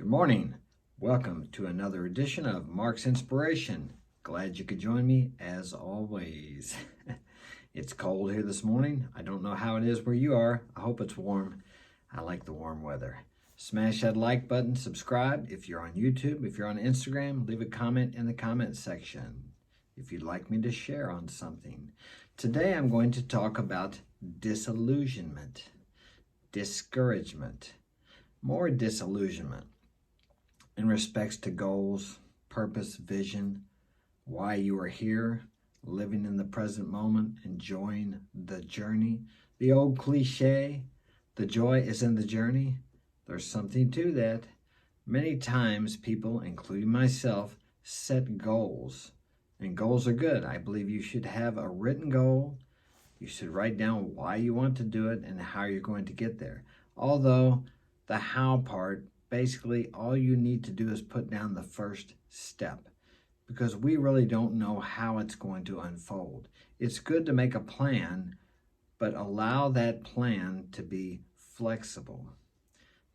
Good morning. Welcome to another edition of Mark's Inspiration. Glad you could join me as always. It's cold here this morning. I don't know how it is where you are. I hope it's warm. I like the warm weather. Smash that like button, subscribe if you're on YouTube. If you're on Instagram, leave a comment in the comment section if you'd like me to share on something. Today I'm going to talk about disillusionment, discouragement, more disillusionment in respects to goals, purpose, vision, why you are here, living in the present moment, enjoying the journey. The old cliche, the joy is in the journey. There's something to that. Many times people, including myself, set goals. And goals are good. I believe you should have a written goal. You should write down why you want to do it and how you're going to get there. Although the how part, basically all you need to do is put down the first step, because we really don't know how it's going to unfold. It's good to make a plan, but allow that plan to be flexible,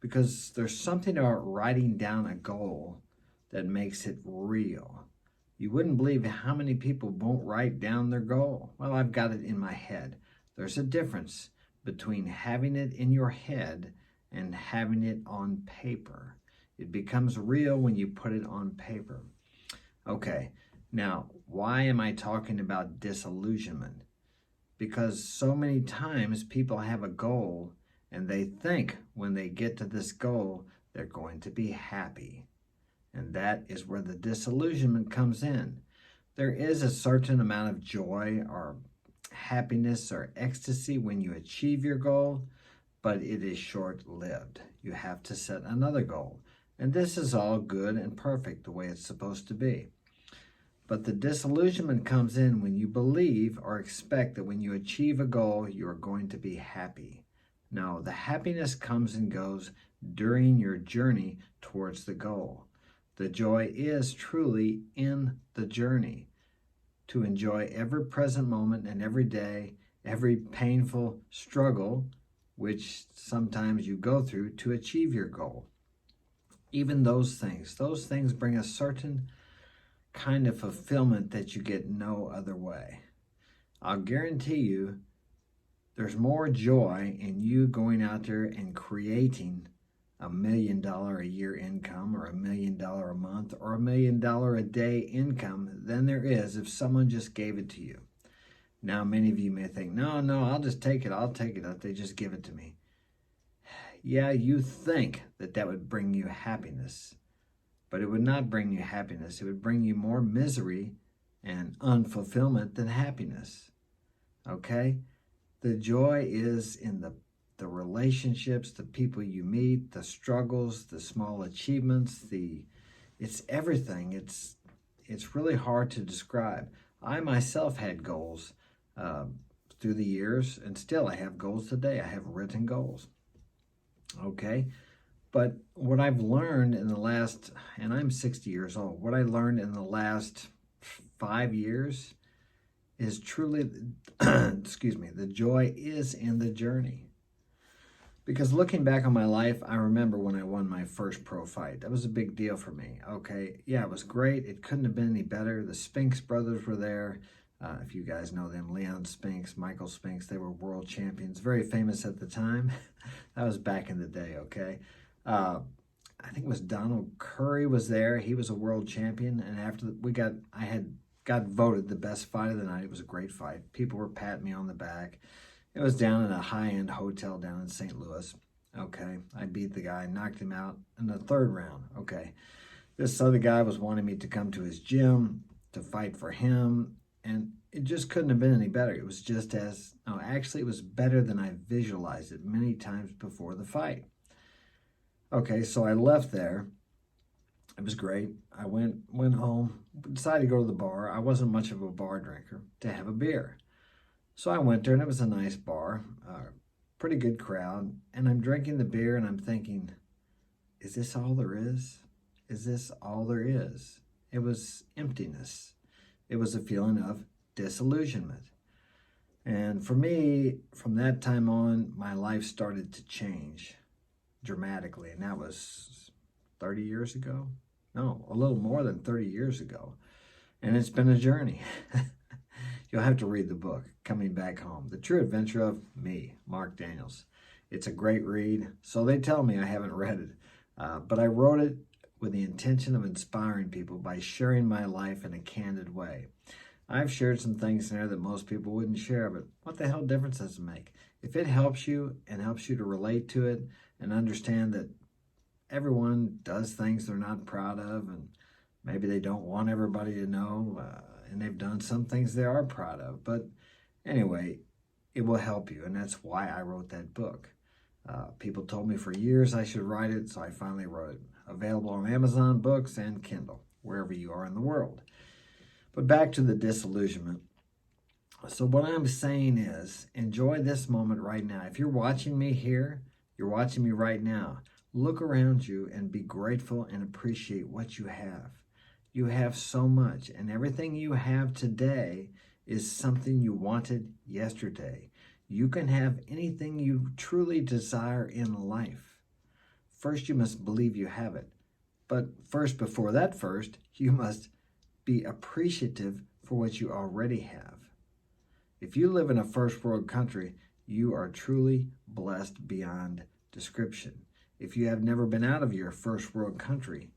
because there's something about writing down a goal that makes it real. You wouldn't believe how many people won't write down their goal. Well, I've got it in my head. There's a difference between having it in your head and having it on paper. It becomes real when you put it on paper. Okay, now, why am I talking about disillusionment? Because so many times people have a goal and they think when they get to this goal, they're going to be happy. And that is where the disillusionment comes in. There is a certain amount of joy or happiness or ecstasy when you achieve your goal, but it is short-lived. You have to set another goal. And this is all good and perfect the way it's supposed to be. But the disillusionment comes in when you believe or expect that when you achieve a goal, you are going to be happy. No, the happiness comes and goes during your journey towards the goal. The joy is truly in the journey. To enjoy every present moment and every day, every painful struggle, which sometimes you go through to achieve your goal. Even those things bring a certain kind of fulfillment that you get no other way. I'll guarantee you there's more joy in you going out there and creating $1 million a year income or $1 million a month or $1 million a day income than there is if someone just gave it to you. Now, many of you may think, no, I'll just take it. I'll take it if they just give it to me. Yeah, you think that would bring you happiness, but it would not bring you happiness. It would bring you more misery and unfulfillment than happiness. Okay? The joy is in the relationships, the people you meet, the struggles, the small achievements, it's everything. It's really hard to describe. I myself had goals through the years, and still I have goals today. I have written goals. Okay? But what I've learned in the last, and I'm 60 years old, what I learned in the last 5 years is truly, excuse me, the joy is in the journey. Because looking back on my life, I remember when I won my first pro fight. That was a big deal for me. Okay, yeah, it was great. It couldn't have been any better. The Spinks brothers were there. If you guys know them, Leon Spinks, Michael Spinks, they were world champions. Very famous at the time. That was back in the day, okay? I think it was Donald Curry was there. He was a world champion. And after I had got voted the best fight of the night. It was a great fight. People were patting me on the back. It was down in a high-end hotel down in St. Louis. Okay, I beat the guy, knocked him out in the third round. Okay, this other guy was wanting me to come to his gym to fight for him, and it just couldn't have been any better. It was just actually it was better than I visualized it many times before the fight. Okay, so I left there. It was great. I went home, decided to go to the bar. I wasn't much of a bar drinker, to have a beer. So I went there, and it was a nice bar, pretty good crowd, and I'm drinking the beer, and I'm thinking, is this all there is? Is this all there is? It was emptiness. It was a feeling of disillusionment. And for me, from that time on, my life started to change dramatically, and that was 30 years ago. No, a little more than 30 years ago. And it's been a journey. You'll have to read the book, Coming Back Home, The True Adventure of Me, Mark Daniels. It's a great read. So they tell me I haven't read it. But I wrote it with the intention of inspiring people by sharing my life in a candid way. I've shared some things in there that most people wouldn't share, but what the hell difference does it make? If it helps you and helps you to relate to it and understand that everyone does things they're not proud of, and maybe they don't want everybody to know, and they've done some things they are proud of. But anyway, it will help you, and that's why I wrote that book. People told me for years I should write it, so I finally wrote it. Available on Amazon Books and Kindle, wherever you are in the world. But back to the disillusionment. So what I'm saying is, enjoy this moment right now. If you're watching me here, you're watching me right now. Look around you and be grateful and appreciate what you have. You have so much, and everything you have today is something you wanted yesterday. You can have anything you truly desire in life. First, you must believe you have it. But before that, you must be appreciative for what you already have. If you live in a first world country, you are truly blessed beyond description. If you have never been out of your first world country,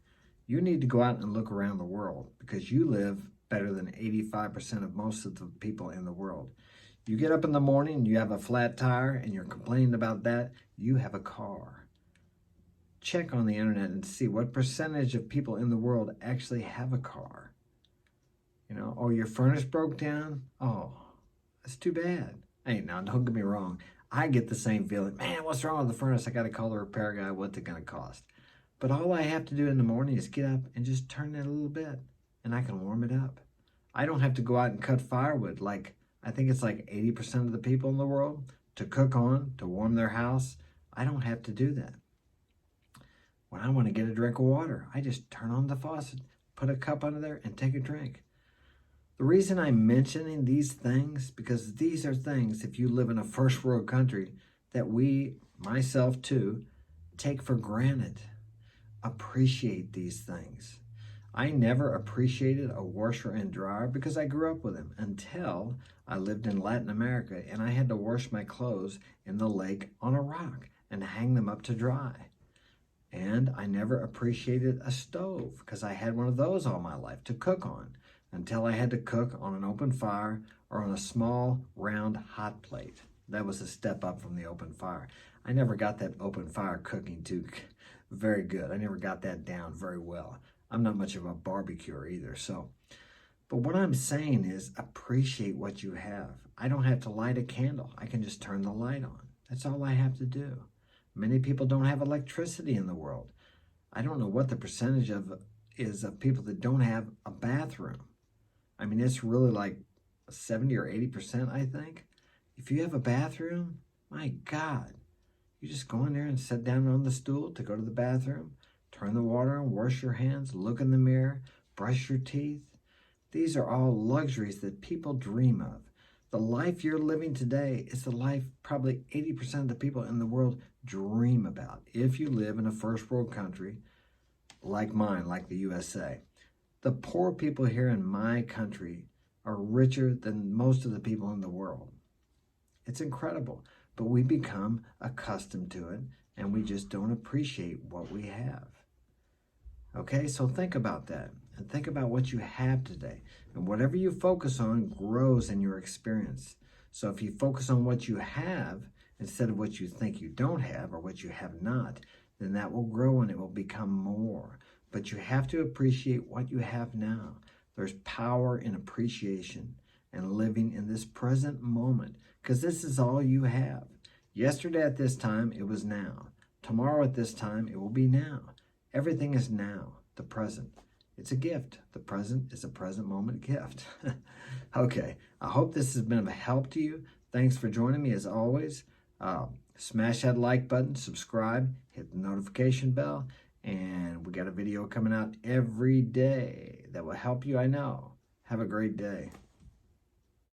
you need to go out and look around the world, because you live better than 85% of most of the people in the world. You get up in the morning and you have a flat tire and you're complaining about that, you have a car. Check on the internet and see what percentage of people in the world actually have a car. Oh, your furnace broke down? Oh, that's too bad. Hey, now don't get me wrong. I get the same feeling. Man, what's wrong with the furnace? I got to call the repair guy. What's it going to cost? But all I have to do in the morning is get up and just turn it a little bit, and I can warm it up. I don't have to go out and cut firewood like, I think it's like 80% of the people in the world, to cook on, to warm their house. I don't have to do that. When I want to get a drink of water, I just turn on the faucet, put a cup under there, and take a drink. The reason I'm mentioning these things, because these are things, if you live in a first world country, that we, myself too, take for granted. Appreciate these things. I never appreciated a washer and dryer because I grew up with them until I lived in Latin America and I had to wash my clothes in the lake on a rock and hang them up to dry. And I never appreciated a stove because I had one of those all my life to cook on, until I had to cook on an open fire or on a small round hot plate. That was a step up from the open fire. I never got that open fire cooking too very good. I never got that down very well. I'm not much of a barbecuer either. But what I'm saying is, appreciate what you have. I don't have to light a candle. I can just turn the light on. That's all I have to do. Many people don't have electricity in the world. I don't know what the percentage is of people that don't have a bathroom. I mean, it's really like 70 or 80%, I think. If you have a bathroom, my God, you just go in there and sit down on the stool to go to the bathroom, turn the water on, wash your hands, look in the mirror, brush your teeth. These are all luxuries that people dream of. The life you're living today is the life probably 80% of the people in the world dream about. If you live in a first world country like mine, like the USA. The poor people here in my country are richer than most of the people in the world. It's incredible, but we become accustomed to it and we just don't appreciate what we have. Okay, so think about that and think about what you have today. And whatever you focus on grows in your experience. So if you focus on what you have instead of what you think you don't have or what you have not, then that will grow and it will become more. But you have to appreciate what you have now. There's power in appreciation and living in this present moment, because this is all you have. Yesterday at this time, it was now. Tomorrow at this time, it will be now. Everything is now, the present. It's a gift. The present is a present moment gift. Okay, I hope this has been of help to you. Thanks for joining me as always. Smash that like button, subscribe, hit the notification bell, and we got a video coming out every day that will help you, I know. Have a great day.